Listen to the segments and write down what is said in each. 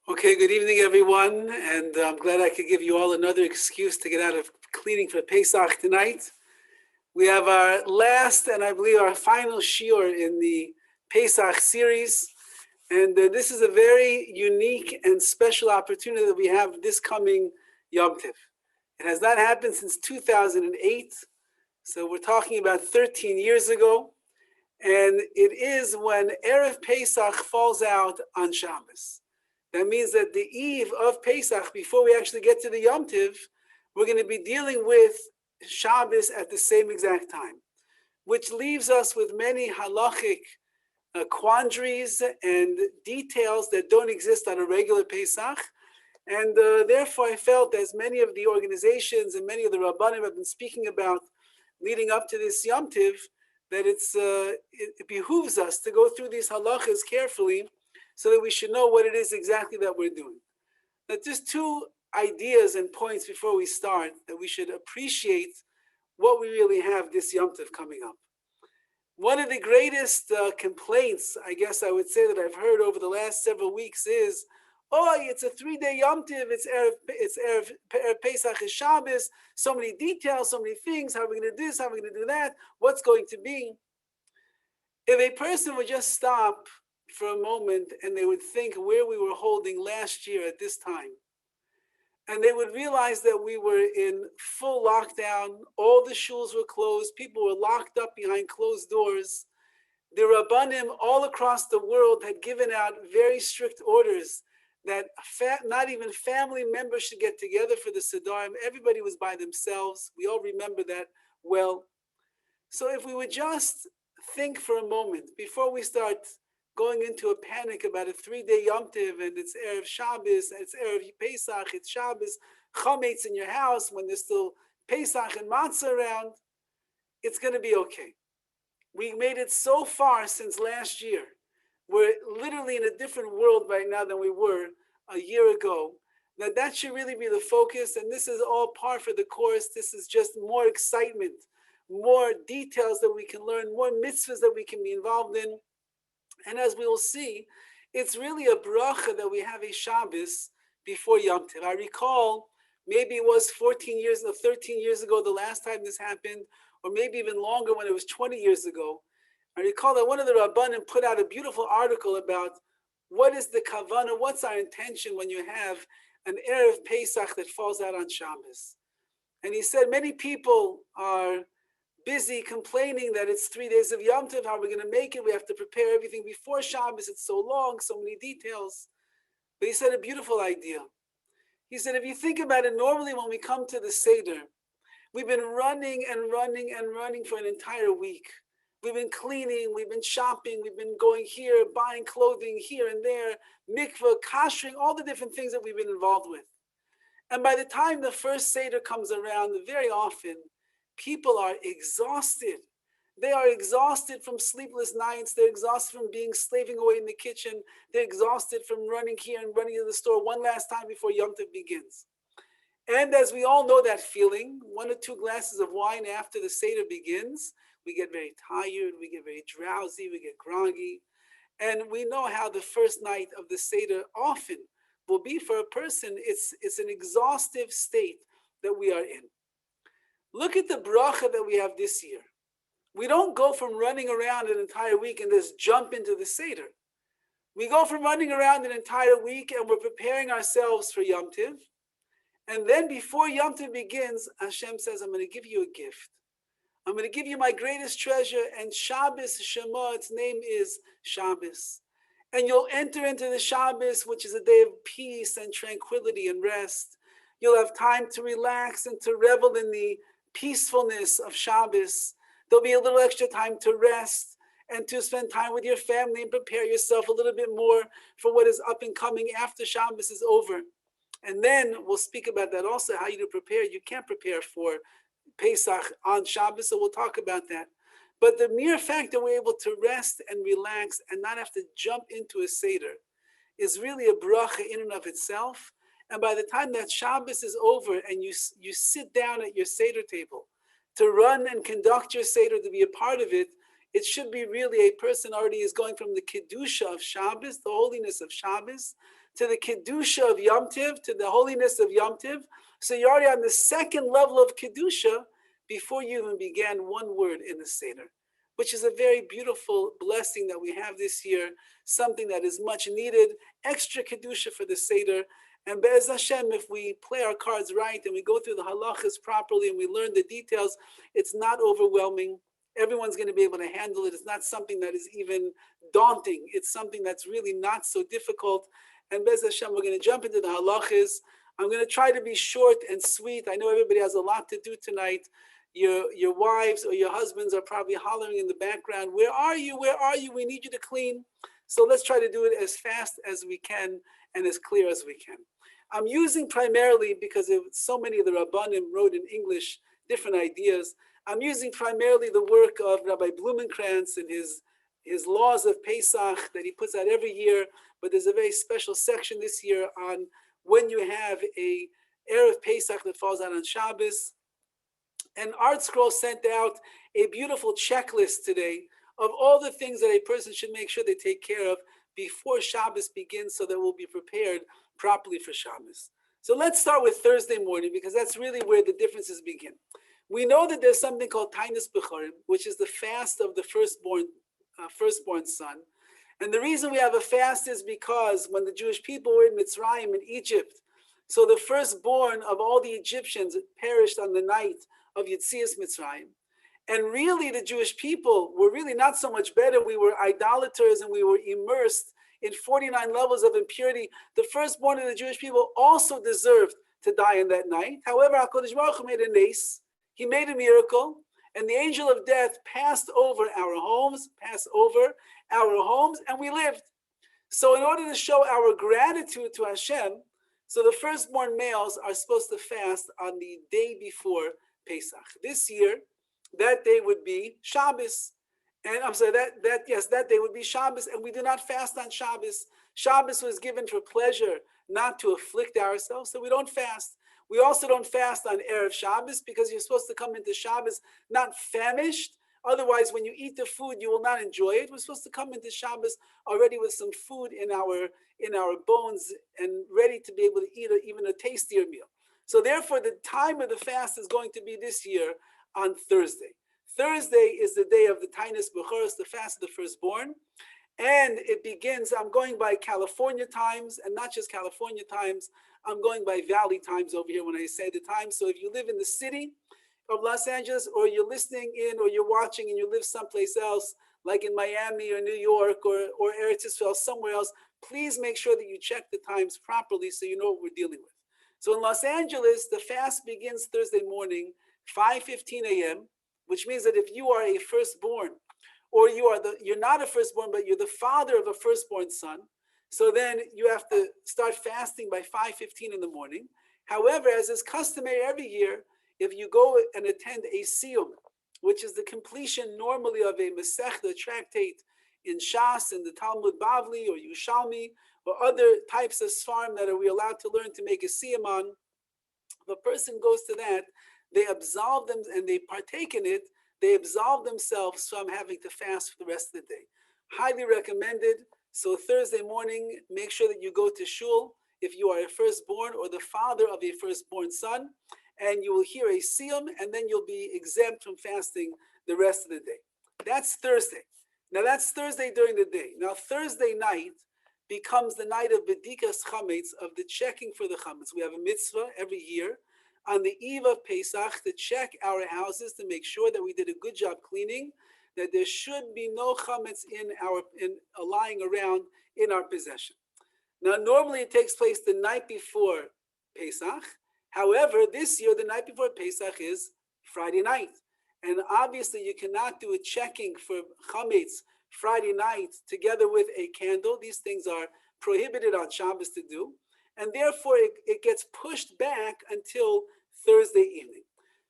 Okay, good evening, everyone, and I'm glad I could give you all another excuse to get out of cleaning for Pesach tonight. We have our last and I believe our final shiur in the Pesach series, and this is a very unique and special opportunity that we have this coming Yom Tov. It has not happened since 2008, so we're talking about 13 years ago, and it is when Erev Pesach falls out on Shabbos. That means that the eve of Pesach, before we actually get to the Yom Tov, we're going to be dealing with Shabbos at the same exact time, which leaves us with many halachic quandaries and details that don't exist on a regular Pesach. And therefore, I felt, as many of the organizations and many of the Rabbanim have been speaking about leading up to this Yom Tov, that it behooves us to go through these halachas carefully, so that we should know what it is exactly that we're doing. Now, just two ideas and points before we start, that we should appreciate what we really have this Yom Tov coming up. One of the greatest complaints, I guess I would say, that I've heard over the last several weeks is, oh, it's a 3-day Yom Tov, it's Erev Pesach, is Shabbos, so many details, so many things, how are we going to do this, how are we going to do that, what's going to be? If a person would just stop for a moment and they would think where we were holding last year at this time, and they would realize that we were in full lockdown, all the shuls were closed, people were locked up behind closed doors. The Rabbanim all across the world had given out very strict orders that not even family members should get together for the Sedarim. Everybody was by themselves. We all remember that well. So if we would just think for a moment before we start going into a panic about a 3-day Yom Tov, and it's Erev Shabbos, and it's Erev Pesach, it's Shabbos, Chametz in your house when there's still Pesach and Matzah around, it's going to be okay. We made it so far since last year. We're literally in a different world right now than we were a year ago. That should really be the focus, and this is all par for the course. This is just more excitement, more details that we can learn, more mitzvahs that we can be involved in. And as we will see, it's really a bracha that we have a Shabbos before Yom Tov. I recall, maybe it was 13 years ago, the last time this happened, or maybe even longer when it was 20 years ago. I recall that one of the Rabbanim put out a beautiful article about what is the kavanah, what's our intention when you have an Erev Pesach that falls out on Shabbos. And he said many people are busy complaining that it's 3 days of Yom Tov, how are we going to make it? We have to prepare everything before Shabbos, it's so long, so many details. But he said a beautiful idea. He said, if you think about it, normally when we come to the Seder, we've been running and running and running for an entire week. We've been cleaning, we've been shopping, we've been going here, buying clothing here and there, mikvah, kashering, all the different things that we've been involved with. And by the time the first Seder comes around, very often, people are exhausted. They are exhausted from sleepless nights. They're exhausted from slaving away in the kitchen. They're exhausted from running here and running to the store one last time before Yom Tov begins. And as we all know that feeling, 1 or 2 glasses of wine after the Seder begins, we get very tired, we get very drowsy, we get groggy. And we know how the first night of the Seder often will be for a person. It's an exhaustive state that we are in. Look at the bracha that we have this year. We don't go from running around an entire week and just jump into the Seder. We go from running around an entire week and we're preparing ourselves for Yom Tov. And then before Yom Tov begins, Hashem says, I'm going to give you a gift. I'm going to give you my greatest treasure, and Shabbos Shema, its name is Shabbos. And you'll enter into the Shabbos, which is a day of peace and tranquility and rest. You'll have time to relax and to revel in the peacefulness of Shabbos. There'll be a little extra time to rest and to spend time with your family and prepare yourself a little bit more for what is up and coming after Shabbos is over. And then we'll speak about that also, how you to prepare. You can't prepare for Pesach on Shabbos, so we'll talk about that. But the mere fact that we're able to rest and relax and not have to jump into a Seder is really a bracha in and of itself. And by the time that Shabbos is over and you sit down at your Seder table to run and conduct your Seder, to be a part of it, it should be really a person already is going from the Kedusha of Shabbos, the holiness of Shabbos, to the Kedusha of Yom Tiv, to the holiness of Yom Tiv. So you're already on the second level of Kedusha before you even began one word in the Seder, which is a very beautiful blessing that we have this year, something that is much needed, extra Kedusha for the Seder. And Be'ez Hashem, if we play our cards right and we go through the halachas properly and we learn the details, it's not overwhelming. Everyone's going to be able to handle it. It's not something that is even daunting. It's something that's really not so difficult. And Be'ez Hashem, we're going to jump into the halachas. I'm going to try to be short and sweet. I know everybody has a lot to do tonight. Your wives or your husbands are probably hollering in the background, where are you? Where are you? We need you to clean. So let's try to do it as fast as we can and as clear as we can. I'm using primarily, because so many of the Rabbanim wrote in English different ideas, I'm using primarily the work of Rabbi Blumenkrantz and his laws of Pesach that he puts out every year, but there's a very special section this year on when you have a Erev Pesach that falls out on Shabbos. And Art Scroll sent out a beautiful checklist today of all the things that a person should make sure they take care of before Shabbos begins so that we'll be prepared properly for Shabbos. So let's start with Thursday morning, because that's really where the differences begin. We know that there's something called Tainis Bechorim, which is the fast of the firstborn son. And the reason we have a fast is because when the Jewish people were in Mitzrayim, in Egypt, so the firstborn of all the Egyptians perished on the night of Yetzias Mitzrayim. And really the Jewish people were really not so much better. We were idolaters and we were immersed in 49 levels of impurity. The firstborn of the Jewish people also deserved to die on that night. However, HaKadosh Baruch Hu made a nace. He made a miracle, and the angel of death passed over our homes, and we lived. So in order to show our gratitude to Hashem, so the firstborn males are supposed to fast on the day before Pesach. This year, that day would be Shabbos. And I'm sorry, that day would be Shabbos, and we do not fast on Shabbos. Shabbos was given for pleasure, not to afflict ourselves, so we don't fast. We also don't fast on Erev Shabbos because you're supposed to come into Shabbos not famished. Otherwise, when you eat the food, you will not enjoy it. We're supposed to come into Shabbos already with some food in our bones and ready to be able to eat even a tastier meal. So therefore, the time of the fast is going to be this year on Thursday. Thursday is the day of the Tainis Bechoros, the fast of the firstborn. And it begins, I'm going by California times, and not just California times, I'm going by Valley times over here when I say the time. So if you live in the city of Los Angeles, or you're listening in, or you're watching and you live someplace else, like in Miami or New York or Eretz Yisrael, somewhere else, please make sure that you check the times properly so you know what we're dealing with. So in Los Angeles, the fast begins Thursday morning, 5:15 a.m., which means that if you are a firstborn, or you're not a firstborn, but you're the father of a firstborn son, so then you have to start fasting by 5:15 in the morning. However, as is customary every year, if you go and attend a siyum, which is the completion normally of a Masechta tractate in Shas, in the Talmud Bavli or Yushalmi, or other types of svarim that are we allowed to learn to make a siyum on, if a person goes to that, they absolve them and they partake in it, they absolve themselves from having to fast for the rest of the day. Highly recommended. So Thursday morning, make sure that you go to shul if you are a firstborn or the father of a firstborn son, and you will hear a siyum, and then you'll be exempt from fasting the rest of the day. That's Thursday. Now that's Thursday during the day. Now Thursday night becomes the night of Bedikas Chametz, of the checking for the chametz. We have a mitzvah every year on the eve of Pesach to check our houses to make sure that we did a good job cleaning, that there should be no chametz lying around in our possession. Now, normally it takes place the night before Pesach. However, this year, the night before Pesach is Friday night. And obviously, you cannot do a checking for chametz Friday night together with a candle. These things are prohibited on Shabbos to do. And therefore, it gets pushed back until Thursday evening.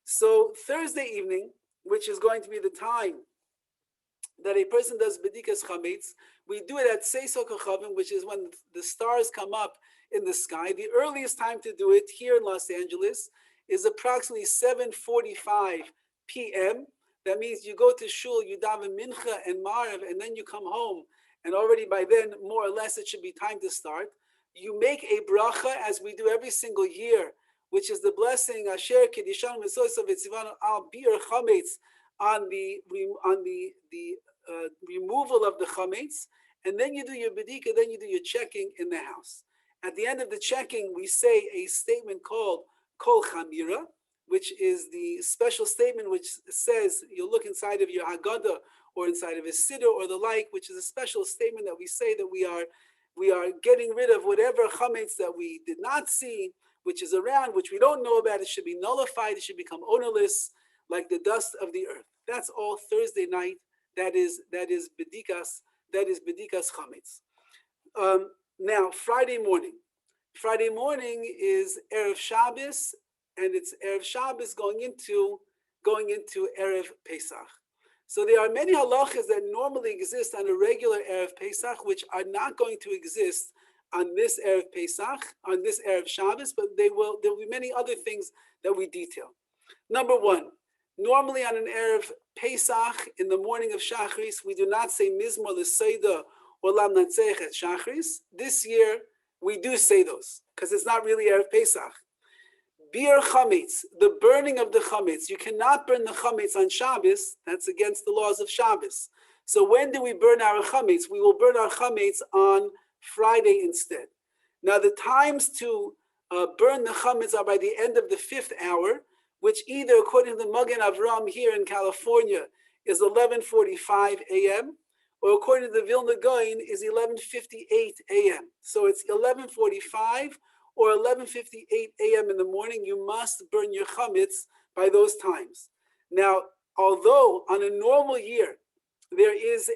So Thursday evening, which is going to be the time that a person does Bedikas Chametz, we do it at Seisok HaChavim, which is when the stars come up in the sky. The earliest time to do it here in Los Angeles is approximately 7:45 p.m. That means you go to shul, you daven mincha and marav, and then you come home. And already by then, more or less, it should be time to start. you make a bracha as we do every single year, which is the blessing Asher Kedishan Mesosav Etzivanu Al Bitter Hamates on the removal of the chametz, and then you do your bedika, then you do your checking in the house. At the end of the checking, we say a statement called Kol Chamira, which is the special statement which says you look inside of your Haggadah or inside of a Siddur or the like, which is a special statement that we say that we are getting rid of whatever chametz that we did not see, which is around, which we don't know about. It should be nullified. It should become ownerless, like the dust of the earth. That's all Thursday night. That is bedikas. That is bedikas chametz. Now Friday morning. Friday morning is Erev Shabbos, and it's Erev Shabbos going into Erev Pesach. So there are many halachas that normally exist on a regular Erev Pesach, which are not going to exist on this Erev Pesach, on this Erev Shabbos, but there will be many other things that we detail. Number one, normally on an Erev Pesach, in the morning of Shacharis, we do not say Mizmor L'Seidah or Lam Natzech at Shacharis. This year, we do say those, because it's not really Erev Pesach. Bitter Hamates, the burning of the chametz. You cannot burn the chametz on Shabbos. That's against the laws of Shabbos. So when do we burn our chametz? We will burn our chametz on Friday instead. Now the times to burn the chametz are by the end of the 5th hour, which either according to the Magen Avram here in California is 11:45 a.m. or according to the Vilna Gaon is 11:58 a.m. So it's 11:45 or 11:58 a.m. in the morning. You must burn your chametz by those times. Now, although on a normal year there is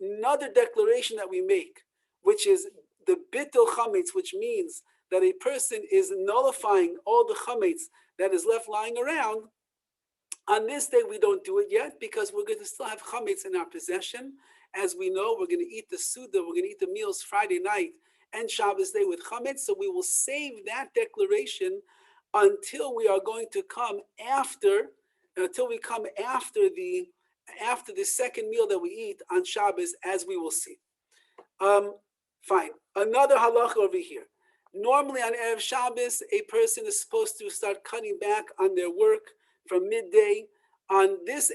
another declaration that we make, which is the Bitter Hamates, which means that a person is nullifying all the chametz that is left lying around. On this day, we don't do it yet because we're going to still have chametz in our possession. As we know, we're going to eat the Suda, we're going to eat the meals Friday night and Shabbos day with chametz. So we will save that declaration until we are going to come after, after the second meal that we eat on Shabbos, as we will see. Fine. Another halacha over here. Normally on Erev Shabbos, a person is supposed to start cutting back on their work from midday. On this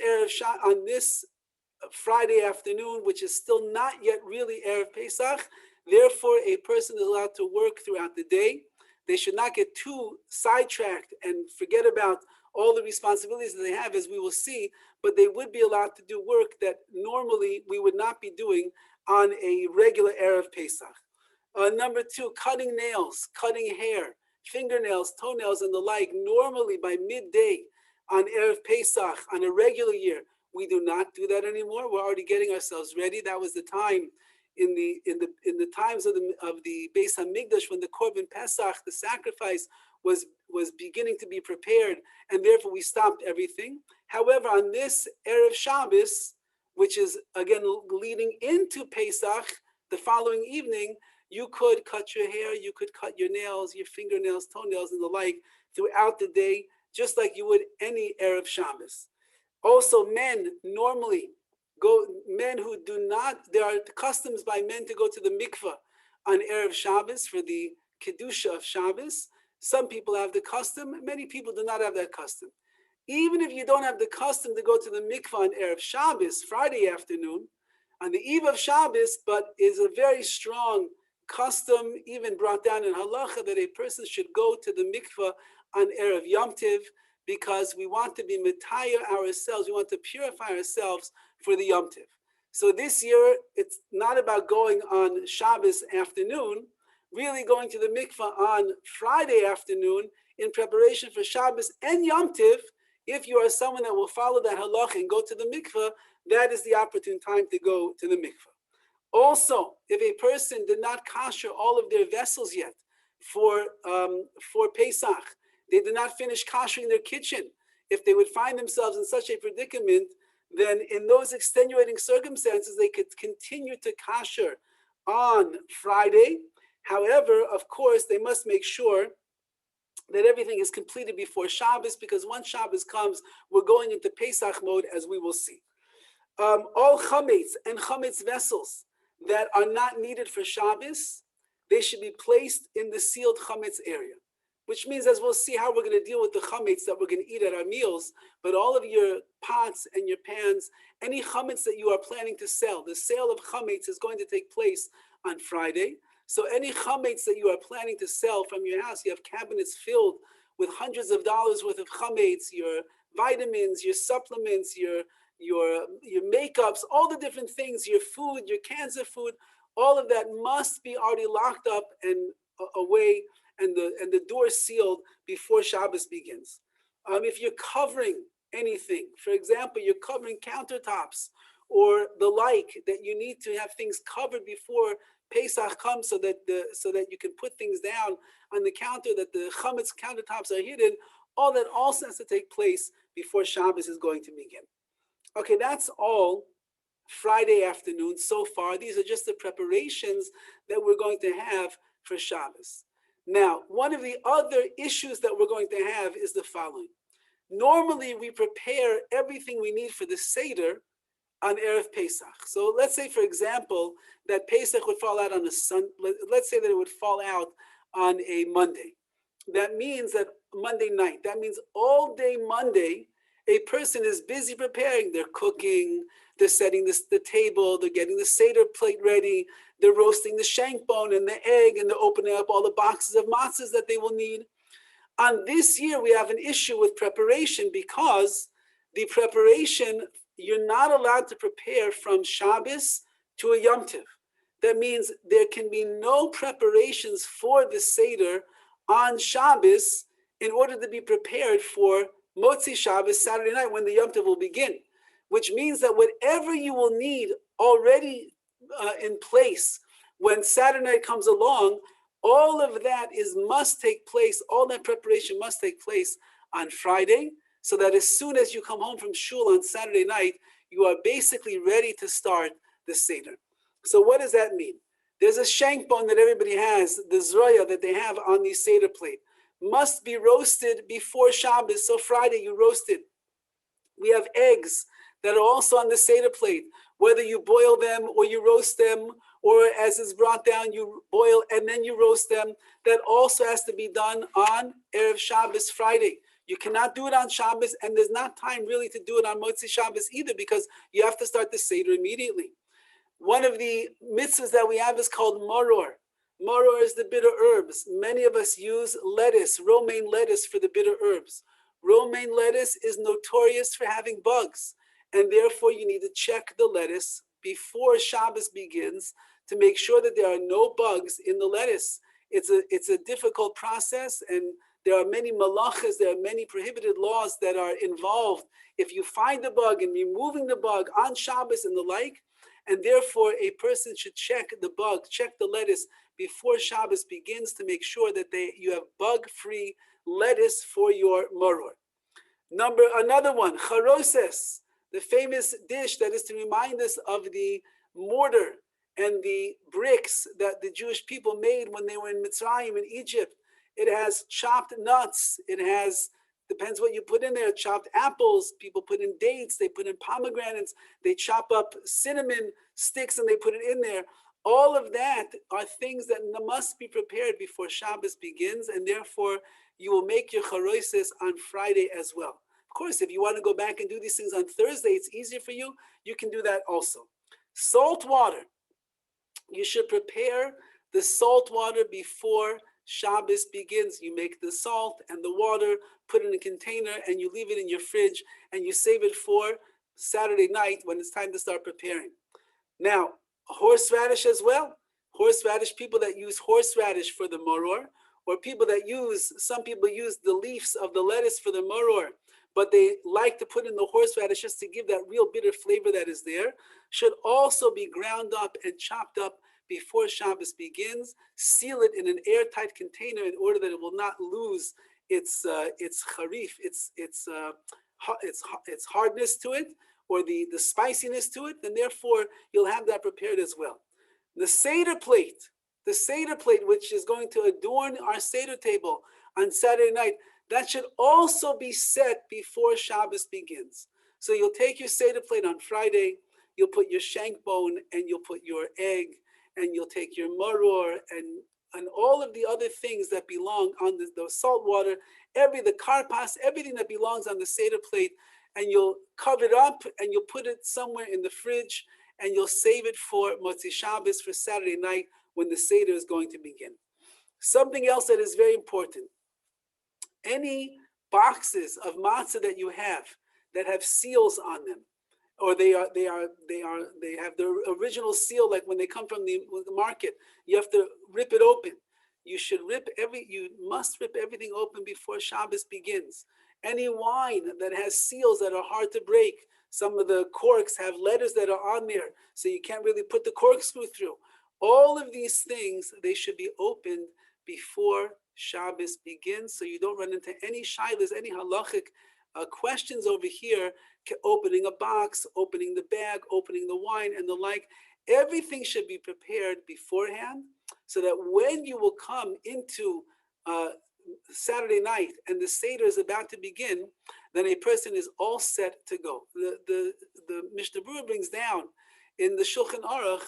Friday afternoon, which is still not yet really Erev Pesach, therefore a person is allowed to work throughout the day. They should not get too sidetracked and forget about all the responsibilities that they have, as we will see, but they would be allowed to do work that normally we would not be doing on a regular Erev Pesach. Number two, cutting nails, cutting hair, fingernails, toenails, and the like. Normally by midday on Erev Pesach, on a regular year, we do not do that anymore. We're already getting ourselves ready. That was the time in the times of the Beis Hamikdash when the Korban Pesach, the sacrifice, was beginning to be prepared, and therefore we stopped everything. However, on this Erev Shabbos, which is again leading into Pesach, the following evening, you could cut your hair, you could cut your nails, your fingernails, toenails, and the like throughout the day, just like you would any Erev Shabbos. Also, men who do not, there are customs by men to go to the mikveh on Erev Shabbos for the Kedusha of Shabbos. Some people have the custom, many people do not have that custom. Even if you don't have the custom to go to the mikveh on Erev Shabbos, Friday afternoon, on the eve of Shabbos, but is a very strong custom, even brought down in halacha, that a person should go to the mikveh on Erev Yom Tiv, because we want to be metayah ourselves, we want to purify ourselves for the Yom Tiv. So this year, it's not about going on Shabbos afternoon, really going to the mikveh on Friday afternoon in preparation for Shabbos and Yom Tiv. If you are someone that will follow that halach and go to the mikveh, that is the opportune time to go to the mikveh. Also, if a person did not kasher all of their vessels yet for Pesach, they did not finish kashering their kitchen, if they would find themselves in such a predicament, then in those extenuating circumstances, they could continue to kasher on Friday. However, of course, they must make sure that everything is completed before Shabbos, because once Shabbos comes, we're going into Pesach mode, as we will see. All chametz and chametz vessels that are not needed for Shabbos, they should be placed in the sealed chametz area, which means, as we'll see how we're going to deal with the chametz that we're going to eat at our meals, but all of your pots and your pans, any chametz that you are planning to sell, the sale of chametz is going to take place on Friday. So any chametz that you are planning to sell from your house, you have cabinets filled with hundreds of dollars worth of chametz, your vitamins, your supplements, your makeups, all the different things, your food, your cans of food, all of that must be already locked up and away, and the door sealed before Shabbos begins. If you're covering anything, for example, you're covering countertops or the like, that you need to have things covered before Pesach comes, so that you can put things down on the counter, that the chametz countertops are hidden. All that also has to take place before Shabbos is going to begin. Okay, that's all Friday afternoon so far. These are just the preparations that we're going to have for Shabbos. Now, one of the other issues that we're going to have is the following. Normally, we prepare everything we need for the Seder on Erev Pesach. So let's say, for example, that Pesach would fall out on a Sunday. Let's say that it would fall out on a Monday. That means that Monday night, that means all day Monday, a person is busy preparing. They're cooking, they're setting the table, they're getting the Seder plate ready, they're roasting the shank bone and the egg, and they're opening up all the boxes of matzahs that they will need. On this year, we have an issue with preparation, because the preparation, you're not allowed to prepare from Shabbos to a Yom Tov. That means there can be no preparations for the Seder on Shabbos in order to be prepared for Motzi Shabbos, Saturday night, when the Yom Tov will begin. Which means that whatever you will need already in place when Saturday night comes along, all of that must take place, all that preparation must take place on Friday, so that as soon as you come home from shul on Saturday night, you are basically ready to start the Seder. So what does that mean? There's a shank bone that everybody has, the zroya that they have on the Seder plate, must be roasted before Shabbos. So Friday you roast it. We have eggs that are also on the Seder plate, whether you boil them or you roast them, or as is brought down, you boil and then you roast them. That also has to be done on Erev Shabbos, Friday. You cannot do it on Shabbos, and there's not time really to do it on Motzi Shabbos either, because you have to start the Seder immediately. One of the mitzvahs that we have is called maror. Maror is the bitter herbs. Many of us use lettuce, romaine lettuce, for the bitter herbs. Romaine lettuce is notorious for having bugs, and therefore you need to check the lettuce before Shabbos begins to make sure that there are no bugs in the lettuce. It's a difficult process, and there are many malachas, there are many prohibited laws that are involved if you find a bug and removing the bug on Shabbos and the like. And therefore, a person should check the bug, check the lettuce before Shabbos begins to make sure that you have bug-free lettuce for your maror. Another one, Charosis, the famous dish that is to remind us of the mortar and the bricks that the Jewish people made when they were in Mitzrayim, in Egypt. It has chopped nuts. It has, depends what you put in there, chopped apples. People put in dates. They put in pomegranates. They chop up cinnamon sticks and they put it in there. All of that are things that must be prepared before Shabbos begins, and therefore you will make your charosis on Friday as well. Of course, if you want to go back and do these things on Thursday, it's easier for you. You can do that also. Salt water. You should prepare the salt water before Shabbos begins. You make the salt and the water, put it in a container, and you leave it in your fridge, and you save it for Saturday night when it's time to start preparing. Now, horseradish as well. Horseradish, people that use horseradish for the maror, or some people use the leaves of the lettuce for the maror, but they like to put in the horseradish just to give that real bitter flavor that is there, should also be ground up and chopped up before Shabbos begins. Seal it in an airtight container in order that it will not lose its charif, its hardness to it, or the spiciness to it, and therefore you'll have that prepared as well. The Seder plate, which is going to adorn our Seder table on Saturday night, that should also be set before Shabbos begins. So you'll take your Seder plate on Friday, you'll put your shank bone, and you'll put your egg, and you'll take your maror, and and all of the other things that belong on the salt water, the karpas, everything that belongs on the Seder plate, and you'll cover it up and you'll put it somewhere in the fridge and you'll save it for Motzi Shabbos, for Saturday night when the Seder is going to begin. Something else that is very important: any boxes of matzah that you have that have seals on them, or they have the original seal, like when they come from the market, you have to rip it open. You must rip everything open before Shabbos begins. Any wine that has seals that are hard to break, some of the corks have letters that are on there, so you can't really put the corkscrew through. All of these things, they should be opened before Shabbos begins, so you don't run into any shilas, any halachic questions over here, opening a box, opening the bag, opening the wine, and the like. Everything should be prepared beforehand, so that when you will come into Saturday night and the Seder is about to begin, then a person is all set to go. The Mishnah Berurah brings down in the Shulchan Aruch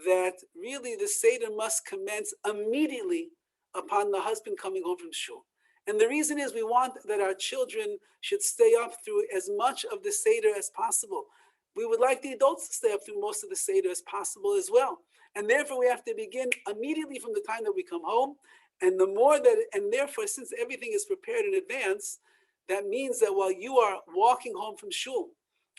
that really the Seder must commence immediately upon the husband coming home from shul. And the reason is we want that our children should stay up through as much of the Seder as possible. We would like the adults to stay up through most of the Seder as possible as well. And therefore we have to begin immediately from the time that we come home. And therefore, since everything is prepared in advance, that means that while you are walking home from shul,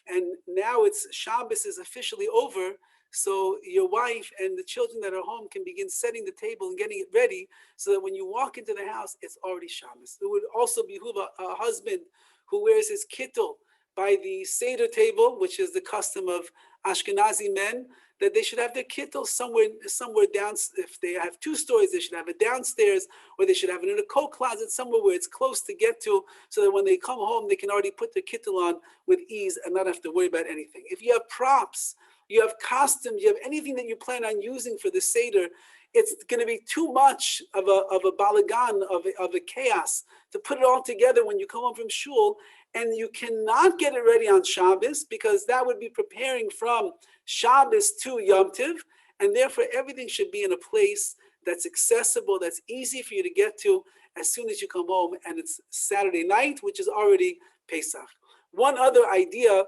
and now Shabbos is officially over, so your wife and the children that are home can begin setting the table and getting it ready, so that when you walk into the house, it's already Shabbos. It would also behoove a husband who wears his kittel by the Seder table, which is the custom of Ashkenazi men, that they should have their kittel somewhere down. If they have 2 stories, they should have it downstairs, or they should have it in a coat closet somewhere where it's close to get to, so that when they come home, they can already put their kittel on with ease and not have to worry about anything. If you have props, you have costumes, you have anything that you plan on using for the Seder, it's going to be too much of a balagan, of a chaos to put it all together when you come home from shul, and you cannot get it ready on Shabbos, because that would be preparing from Shabbos to Yom Tov, and therefore everything should be in a place that's accessible, that's easy for you to get to as soon as you come home, and it's Saturday night, which is already Pesach. One other idea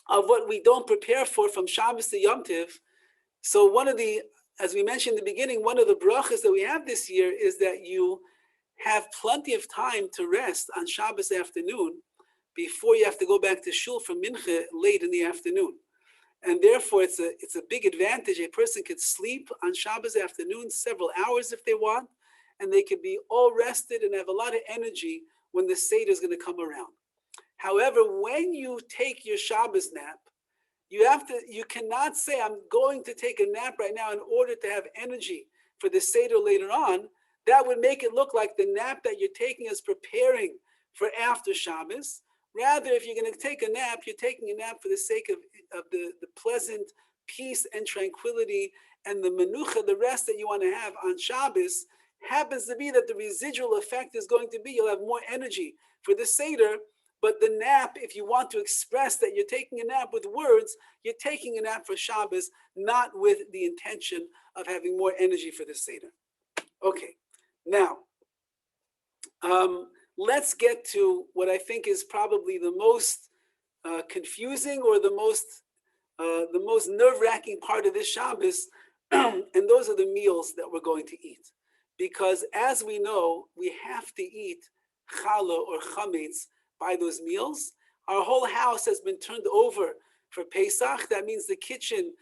of what we don't prepare for from Shabbos to Yom Tov. So as we mentioned in the beginning, one of the brachas that we have this year is that you have plenty of time to rest on Shabbos afternoon before you have to go back to shul for mincha late in the afternoon. And therefore, it's a big advantage. A person could sleep on Shabbos afternoon several hours if they want, and they could be all rested and have a lot of energy when the Seder is going to come around. However, when you take your Shabbos nap, you cannot say, I'm going to take a nap right now in order to have energy for the Seder later on. That would make it look like the nap that you're taking is preparing for after Shabbos. Rather, if you're going to take a nap, you're taking a nap for the sake of the pleasant peace and tranquility and the menucha, the rest that you want to have on Shabbos. Happens to be that the residual effect is going to be you'll have more energy for the Seder. But the nap, if you want to express that you're taking a nap with words, you're taking a nap for Shabbos, not with the intention of having more energy for the Seder. Okay, now, let's get to what I think is probably the most confusing, or the most nerve-wracking part of this Shabbos, and those are the meals that we're going to eat. Because as we know, we have to eat challah or chametz by those meals. Our whole house has been turned over for Pesach. That means the kitchen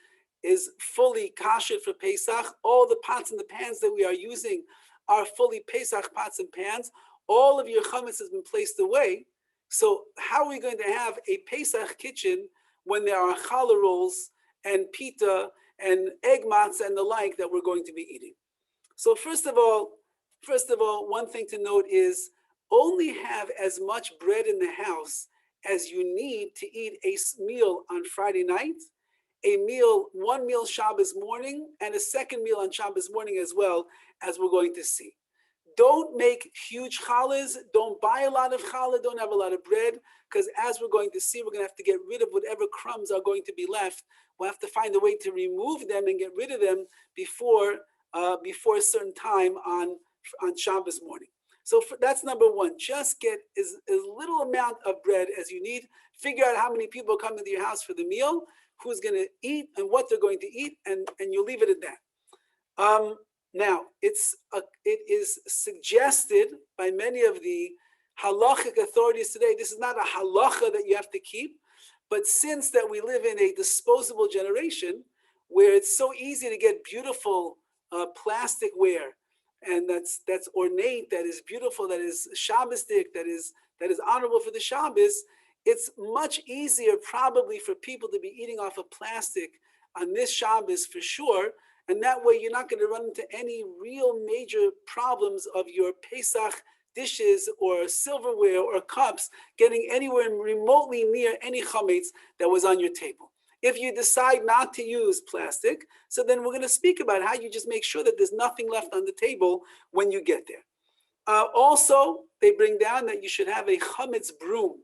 is fully kosher for Pesach. All the pots and the pans that we are using are fully Pesach pots and pans. All of your chametz has been placed away. So how are we going to have a Pesach kitchen when there are challah rolls and pita and egg matzah and the like that we're going to be eating? So first of all, one thing to note is only have as much bread in the house as you need to eat a meal on Friday night, one meal Shabbos morning, and a second meal on Shabbos morning as well, as we're going to see. Don't make huge challahs, don't buy a lot of challah, don't have a lot of bread, because as we're going to see, we're going to have to get rid of whatever crumbs are going to be left. We'll have to find a way to remove them and get rid of them before before a certain time on Shabbos morning. So that's number one. Just get as little amount of bread as you need. Figure out how many people come into your house for the meal, who's going to eat, and what they're going to eat, and you'll leave it at that. Now, it is suggested by many of the halachic authorities today. This is not a halacha that you have to keep, but since that we live in a disposable generation where it's so easy to get beautiful plastic ware, and that's ornate, that is beautiful, that is Shabbosdik, that is honorable for the Shabbos, it's much easier probably for people to be eating off of plastic on this Shabbos for sure, and that way you're not going to run into any real major problems of your Pesach dishes or silverware or cups getting anywhere remotely near any chametz that was on your table. If you decide not to use plastic, so then we're going to speak about how you just make sure that there's nothing left on the table when you get there. Also, they bring down that you should have a chametz broom.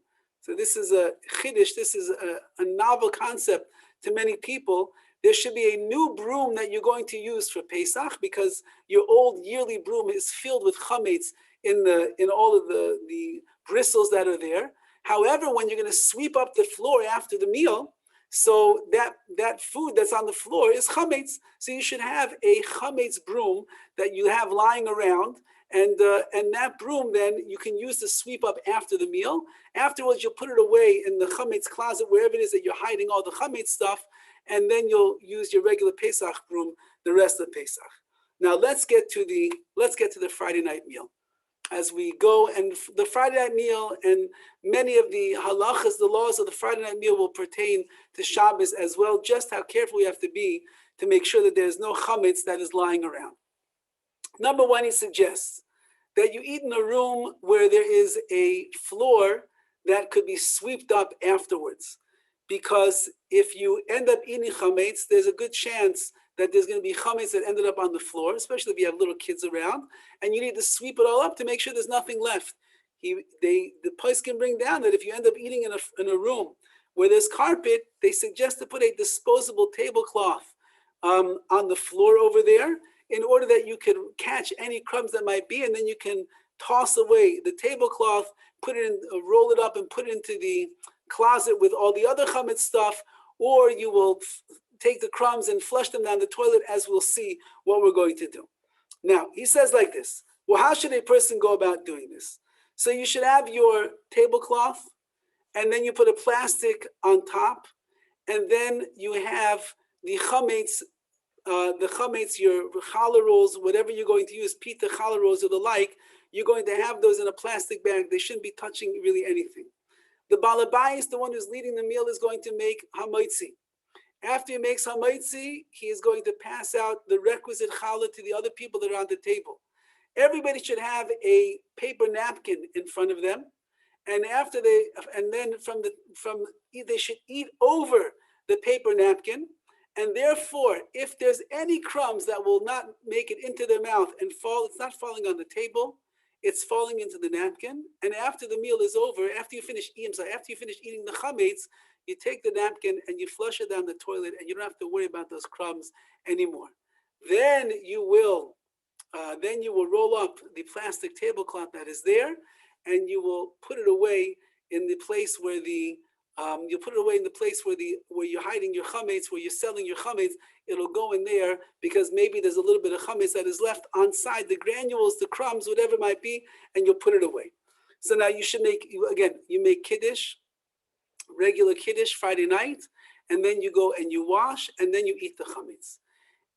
So this is a chiddush, this is a novel concept to many people. There should be a new broom that you're going to use for Pesach because your old yearly broom is filled with chametz in all of the bristles that are there. However, when you're going to sweep up the floor after the meal, so that food that's on the floor is chametz. So you should have a chametz broom that you have lying around, and that broom then you can use to sweep up after the meal. Afterwards, you'll put it away in the chametz closet, wherever it is that you're hiding all the chametz stuff, and then you'll use your regular Pesach broom the rest of Pesach. Now let's get to the Friday night meal. As we go, and the Friday night meal and many of the halachas, the laws of the Friday night meal will pertain to Shabbos as well, just how careful we have to be to make sure that there's no chametz that is lying around. Number one, he suggests that you eat in a room where there is a floor that could be swept up afterwards. Because if you end up eating chametz, there's a good chance that there's going to be chametz that ended up on the floor, especially if you have little kids around, and you need to sweep it all up to make sure there's nothing left. The place can bring down that if you end up eating in a room where there's carpet, they suggest to put a disposable tablecloth on the floor over there in order that you can catch any crumbs that might be, and then you can toss away the tablecloth, put it in, roll it up and put it into the closet with all the other chametz stuff, or you will take the crumbs and flush them down the toilet, as we'll see what we're going to do. Now, he says like this, well, how should a person go about doing this? So you should have your tablecloth, and then you put a plastic on top, and then you have the chametz, your challah rolls, whatever you're going to use, pita challah rolls or the like, you're going to have those in a plastic bag. They shouldn't be touching really anything. The balabayis, the one who's leading the meal, is going to make hamaitzi. After he makes hamaitzi, he is going to pass out the requisite challah to the other people that are on the table. Everybody should have a paper napkin in front of them, and then they should eat over the paper napkin. And therefore, if there's any crumbs that will not make it into their mouth and fall, it's not falling on the table, it's falling into the napkin. And after the meal is over, after you finish eating the chametz, you take the napkin and you flush it down the toilet, and you don't have to worry about those crumbs anymore. Then you will roll up the plastic tablecloth that is there, and you will put it away in the place where where you're hiding your chametz, where you're selling your chametz. It'll go in there because maybe there's a little bit of chametz that is left on side, the granules, the crumbs, whatever it might be, and you'll put it away. So now you make kiddush, regular kiddush Friday night, and then you go and you wash, and then you eat the chametz.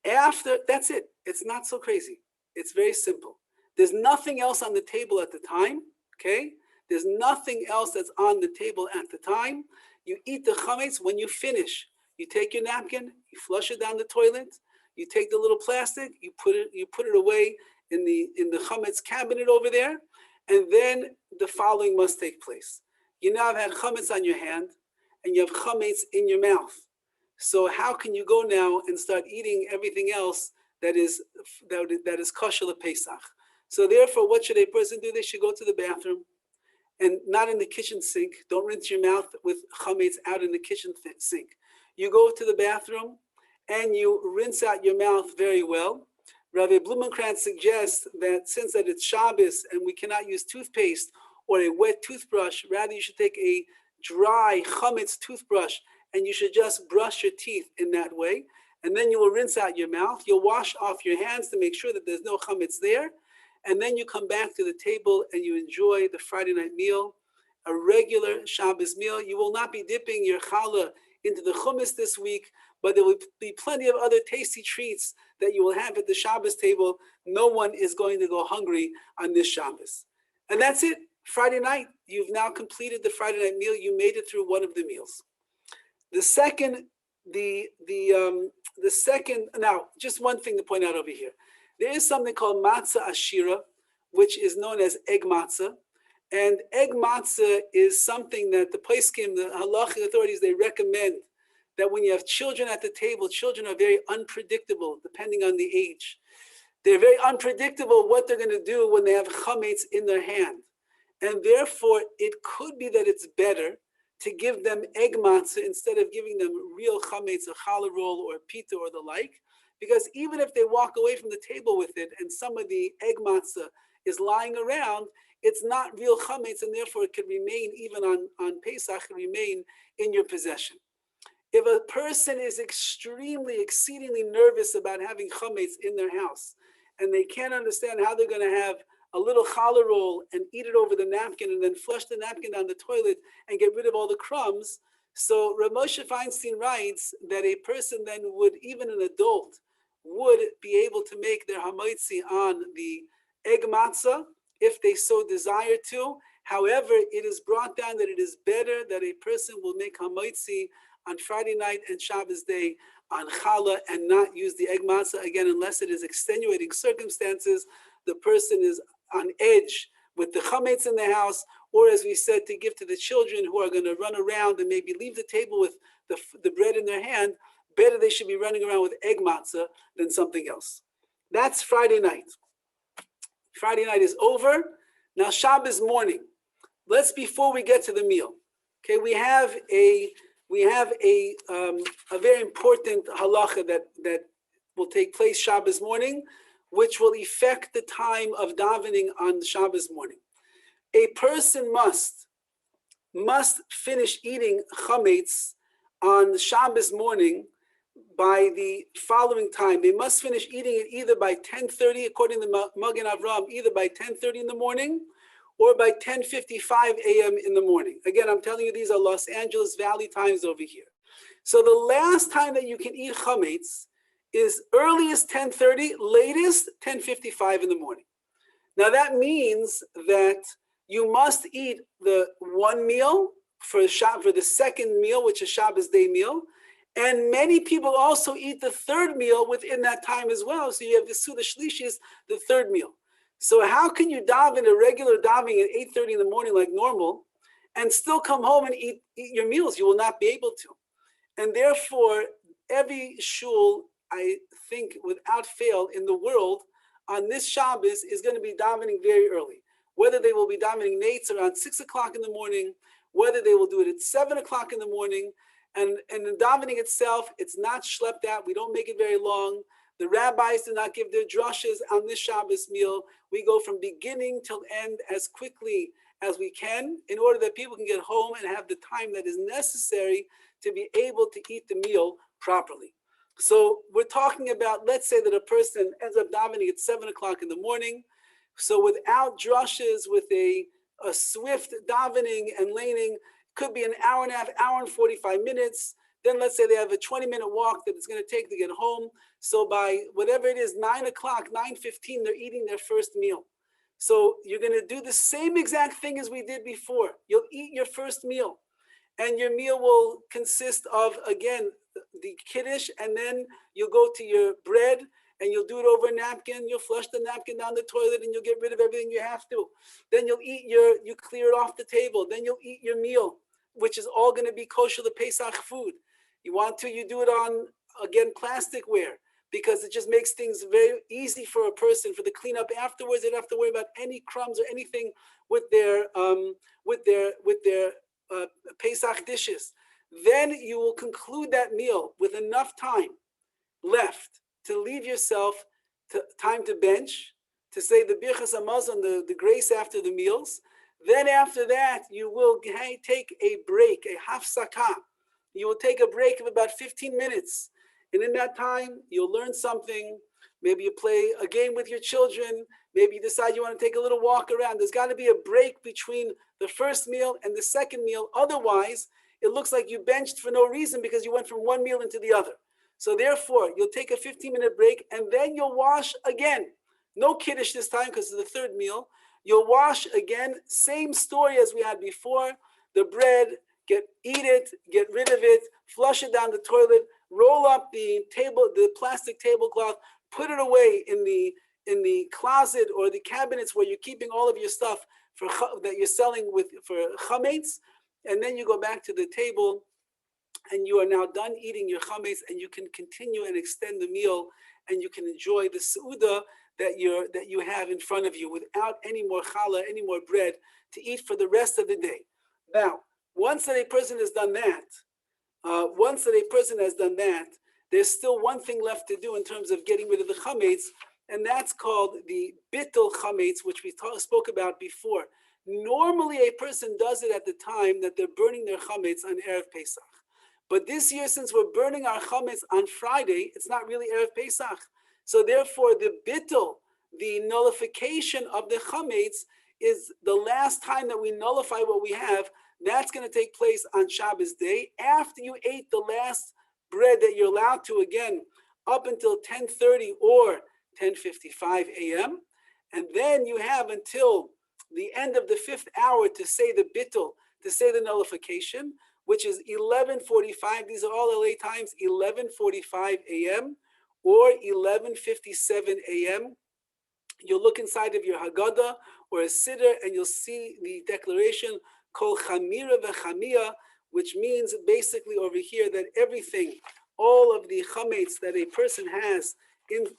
After, that's it. It's not so crazy. It's very simple. There's nothing else on the table at the time, okay? There's nothing else that's on the table at the time. You eat the chametz. When you finish, you take your napkin, you flush it down the toilet, you take the little plastic, you put it away in the chametz cabinet over there, and then the following must take place. You now have had chametz on your hand, and you have chametz in your mouth. So how can you go now and start eating everything else that is kosher Pesach? So therefore, what should a person do? They should go to the bathroom, and not in the kitchen sink. Don't rinse your mouth with chametz out in the kitchen sink. You go to the bathroom and you rinse out your mouth very well. Rabbi Blumenkrantz suggests that since that it's Shabbos and we cannot use toothpaste or a wet toothbrush, rather you should take a dry chametz toothbrush and you should just brush your teeth in that way. And then you will rinse out your mouth. You'll wash off your hands to make sure that there's no chametz there. And then you come back to the table and you enjoy the Friday night meal, a regular Shabbos meal. You will not be dipping your challah into the hummus this week, but there will be plenty of other tasty treats that you will have at the Shabbos table. No one is going to go hungry on this Shabbos. And that's it. Friday night, you've now completed the Friday night meal. You made it through one of the meals. The second, now, just one thing to point out over here. There is something called Matzah Ashira, which is known as egg matzah. And egg matzah is something that the poskim, the halachic authorities, they recommend that when you have children at the table, children are very unpredictable depending on the age. They're very unpredictable what they're going to do when they have chametz in their hand. And therefore, it could be that it's better to give them egg matzah instead of giving them real chametz, a challah roll or a pita or the like. Because even if they walk away from the table with it and some of the egg matzah is lying around, it's not real chametz, and therefore it can remain, even on Pesach, remain in your possession. If a person is exceedingly nervous about having chametz in their house, and they can't understand how they're going to have a little challah roll and eat it over the napkin and then flush the napkin down the toilet and get rid of all the crumbs, so Rav Moshe Feinstein writes that a person then would, even an adult, would be able to make their hamaitzi on the egg matzah if they so desire to. However, it is brought down that it is better that a person will make hamaitzi on Friday night and Shabbos day on challah and not use the egg matzah again, unless it is extenuating circumstances. The person is on edge with the chametz in the house, or as we said, to give to the children who are going to run around and maybe leave the table with the bread in their hand. Better they should be running around with egg matzah than something else. That's Friday night. Friday night is over. Now Shabbos morning. Before we get to the meal, okay, we have a very important halacha that will take place Shabbos morning, which will affect the time of davening on Shabbos morning. A person must finish eating chametz on Shabbos morning by the following time. They must finish eating it either by 10:30, according to Magen Avraham, either by 10:30 in the morning or by 10:55 a.m. in the morning. Again, I'm telling you, these are Los Angeles Valley times over here. So the last time that you can eat chametz is earliest 10:30, latest 10:55 in the morning. Now that means that you must eat the one meal for the second meal, which is Shabbos day meal. And many people also eat the third meal within that time as well. So you have the Suda Shlishis, the third meal. So how can you daven a regular davening at 8:30 in the morning like normal and still come home and eat your meals? You will not be able to. And therefore, every shul, I think without fail in the world, on this Shabbos is going to be davening very early. Whether they will be davening nates around 6 o'clock in the morning, whether they will do it at 7 o'clock in the morning. And the davening itself, it's not schlepped out. We don't make it very long. The rabbis do not give their drushes on this Shabbos meal. We go from beginning till end as quickly as we can in order that people can get home and have the time that is necessary to be able to eat the meal properly. So we're talking about, let's say that a person ends up davening at 7 o'clock in the morning. So without drushes, with a swift davening and laning, could be an hour and a half, hour and 45 minutes. Then let's say they have a 20-minute walk that it's going to take to get home. So by whatever it is, 9 o'clock, 9:15, they're eating their first meal. So you're going to do the same exact thing as we did before. You'll eat your first meal. And your meal will consist of, again, the kiddush, and then you'll go to your bread, and you'll do it over a napkin. You'll flush the napkin down the toilet, and you'll get rid of everything you have to. Then you'll you clear it off the table. Then you'll eat your meal, which is all going to be kosher, the Pesach food. You do it on, again, plasticware, because it just makes things very easy for a person for the cleanup afterwards. They don't have to worry about any crumbs or anything with their Pesach dishes. Then you will conclude that meal with enough time left to leave yourself time to bench, to say the Birchas Hamazon, the grace after the meals. Then after that, you will take a break, a hafsakah. You will take a break of about 15 minutes. And in that time, you'll learn something. Maybe you play a game with your children. Maybe you decide you want to take a little walk around. There's got to be a break between the first meal and the second meal. Otherwise, it looks like you benched for no reason because you went from one meal into the other. So therefore, you'll take a 15-minute break and then you'll wash again. No kiddush this time because it's the third meal. You'll wash again. Same story as we had before. The bread, eat it, get rid of it, flush it down the toilet, roll up the plastic tablecloth, put it away in the closet or the cabinets where you're keeping all of your stuff that you're selling for chametz, and then you go back to the table and you are now done eating your chametz, and you can continue and extend the meal, and you can enjoy the seudah that you have in front of you without any more challah, any more bread to eat for the rest of the day. Now, once that a person has done that, there's still one thing left to do in terms of getting rid of the chametz, and that's called the Bitter Hamates, which we spoke about before. Normally, a person does it at the time that they're burning their chametz on Erev Pesach. But this year, since we're burning our chametz on Friday, it's not really Erev Pesach. So therefore, the bittul, the nullification of the chametz, is the last time that we nullify what we have. That's going to take place on Shabbos day, after you ate the last bread that you're allowed to, again, up until 10:30 or 10:55 a.m. And then you have until the end of the fifth hour to say the bittul, to say the nullification, which is 11:45. These are all LA times, 11:45 a.m. or 11:57 a.m. You'll look inside of your Haggadah or a Siddur and you'll see the declaration Kol Chamira v'Chamia, which means basically over here that everything, all of the chametz that a person has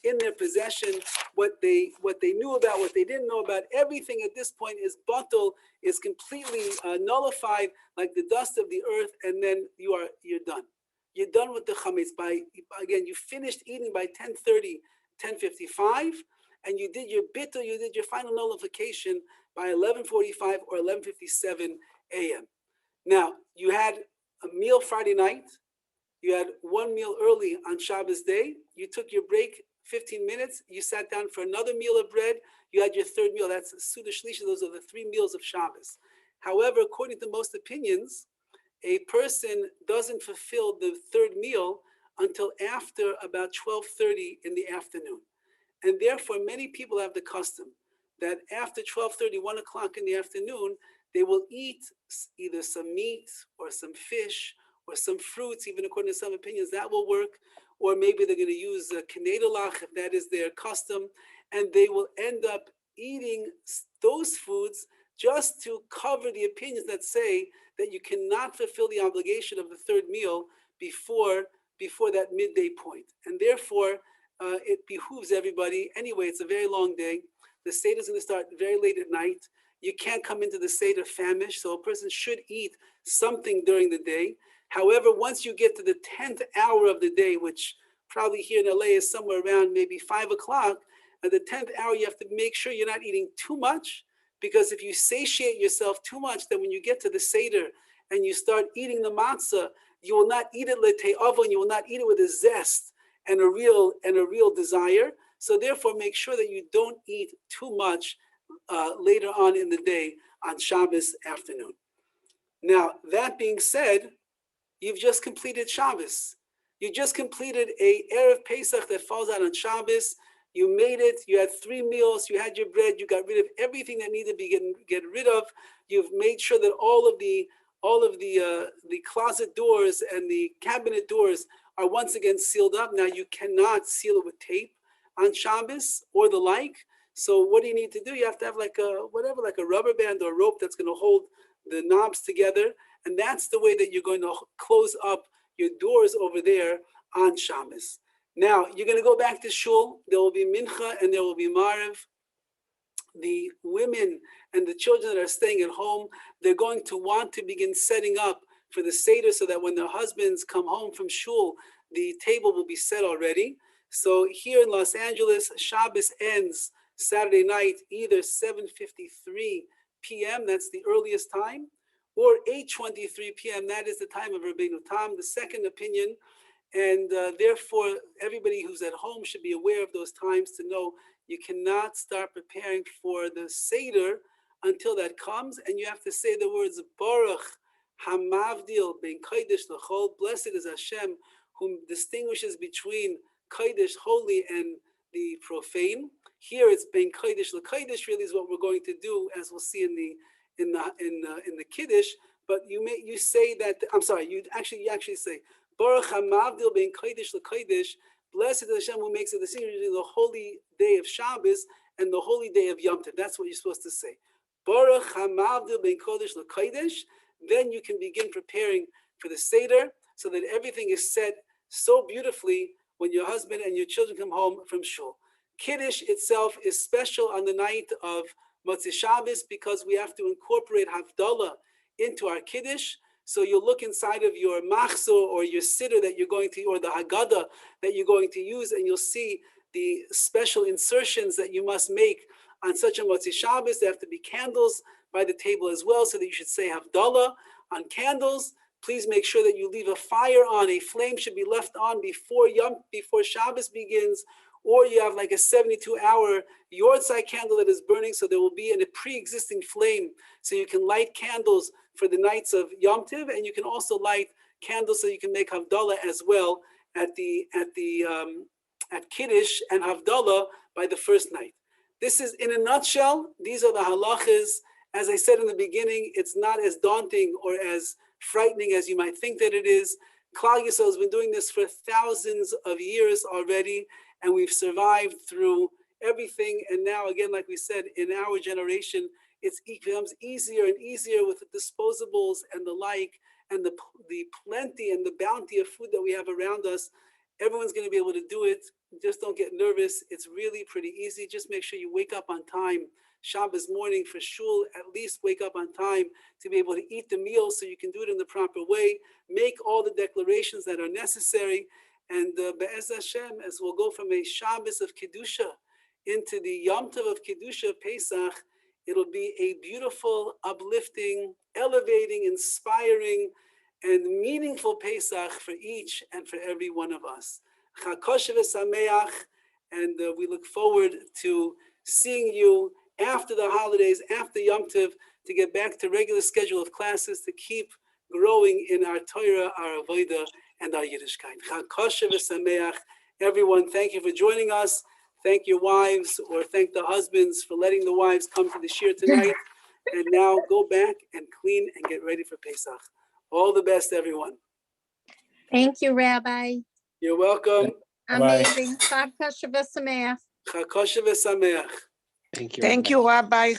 in their possession, what they knew about, what they didn't know about, everything at this point is batal, is completely nullified like the dust of the earth, and then you're done. You're done with the chametz. Again, you finished eating by 10:30, 10:55, and you did your bittul, you did your final nullification by 11:45 or 11:57 a.m. Now, you had a meal Friday night. You had one meal early on Shabbos day. You took your break 15 minutes. You sat down for another meal of bread. You had your third meal. That's Suda Shlishi. Those are the 3 meals of Shabbos. However, according to most opinions, a person doesn't fulfill the third meal until after about 12:30 in the afternoon. And therefore, many people have the custom that after 12:30, 1 o'clock in the afternoon, they will eat either some meat or some fish or some fruits, even according to some opinions, that will work. Or maybe they're going to use knedlach, if that is their custom, and they will end up eating those foods just to cover the opinions that say that you cannot fulfill the obligation of the third meal before that midday point. And therefore, it behooves everybody. Anyway, it's a very long day. The Seder is going to start very late at night. You can't come into the Seder famished, so a person should eat something during the day. However, once you get to the 10th hour of the day, which probably here in LA is somewhere around maybe 5 o'clock, at the 10th hour, you have to make sure you're not eating too much, because if you satiate yourself too much, then when you get to the Seder and you start eating the matzah, you will not eat it le'te'avon, you will not eat it with a zest and a real desire. So therefore, make sure that you don't eat too much later on in the day on Shabbos afternoon. Now, that being said, you've just completed Shabbos. You just completed a Erev Pesach that falls out on Shabbos. You made it. You had 3 meals. You had your bread. You got rid of everything that needed to be get rid of. You've made sure that all of the closet doors and the cabinet doors are once again sealed up. Now you cannot seal it with tape on Shabbos or the like. So what do you need to do? You have to have like a rubber band or rope that's going to hold the knobs together. And that's the way that you're going to close up your doors over there on Shabbos. Now, you're going to go back to shul. There will be mincha and there will be maariv. The women and the children that are staying at home, they're going to want to begin setting up for the Seder so that when their husbands come home from shul, the table will be set already. So here in Los Angeles, Shabbos ends Saturday night, either 7:53 p.m., that's the earliest time, or 8:23 p.m., that is the time of Rabbeinu Tam, the second opinion. And therefore, everybody who's at home should be aware of those times to know you cannot start preparing for the Seder until that comes. And you have to say the words, Baruch Hamavdil Ben Kodesh L'chol, blessed is Hashem, whom distinguishes between Kodesh, holy, and the profane. Here it's Ben Kodesh L'Kodesh really is what we're going to do, as we'll see in the Kiddush. But you say that, I'm sorry, you actually say, Baruch Hamavdil Ben Kodesh L'Kodesh, blessed is Hashem who makes a distinction between the holy day of Shabbos and the holy day of Yom Tov. That's what you're supposed to say. Baruch Hamavdil Ben Kodesh L'Kodesh. Then you can begin preparing for the Seder so that everything is set so beautifully when your husband and your children come home from shul. Kiddush itself is special on the night of Matzah Shabbos because we have to incorporate Havdalah into our Kiddush. So you'll look inside of your machzor or your siddur that you're going to, or the Haggadah that you're going to use, and you'll see the special insertions that you must make on such a Matzah Shabbos. There have to be candles by the table as well, so that you should say Havdalah on candles. Please make sure that you leave a fire on. A flame should be left on before Shabbos begins, or you have like a 72-hour Yortzai candle that is burning, so there will be a pre-existing flame, so you can light candles for the nights of Yom Tov, and you can also light candles so you can make Havdalah as well at Kiddush and Havdalah by the first night. This is, in a nutshell, these are the halachas. As I said in the beginning, it's not as daunting or as frightening as you might think that it is. Klal Yisrael has been doing this for thousands of years already, and we've survived through everything. And now, again, like we said, in our generation, it becomes easier and easier with the disposables and the like, and the plenty and the bounty of food that we have around us. Everyone's going to be able to do it. Just don't get nervous. It's really pretty easy. Just make sure you wake up on time. Shabbos morning for shul, at least wake up on time to be able to eat the meal so you can do it in the proper way. Make all the declarations that are necessary. And Be'ez Hashem, as we'll go from a Shabbos of Kedusha into the Yom Tov of Kedusha, Pesach, it'll be a beautiful, uplifting, elevating, inspiring, and meaningful Pesach for each and for every one of us. Chakoshev Sameach, and we look forward to seeing you after the holidays, after Yom Tov, to get back to regular schedule of classes, to keep growing in our Torah, our Avodah, and our Yiddishkeit. Chakoshev Sameach. Everyone, thank you for joining us. Thank your wives, or thank the husbands for letting the wives come to the shiur tonight. And now go back and clean and get ready for Pesach. All the best, everyone. Thank you, Rabbi. You're welcome. Amazing. Chag Kosher v'Sameach. Chag Kosher v'Sameach. Thank you. Thank you, Rabbi.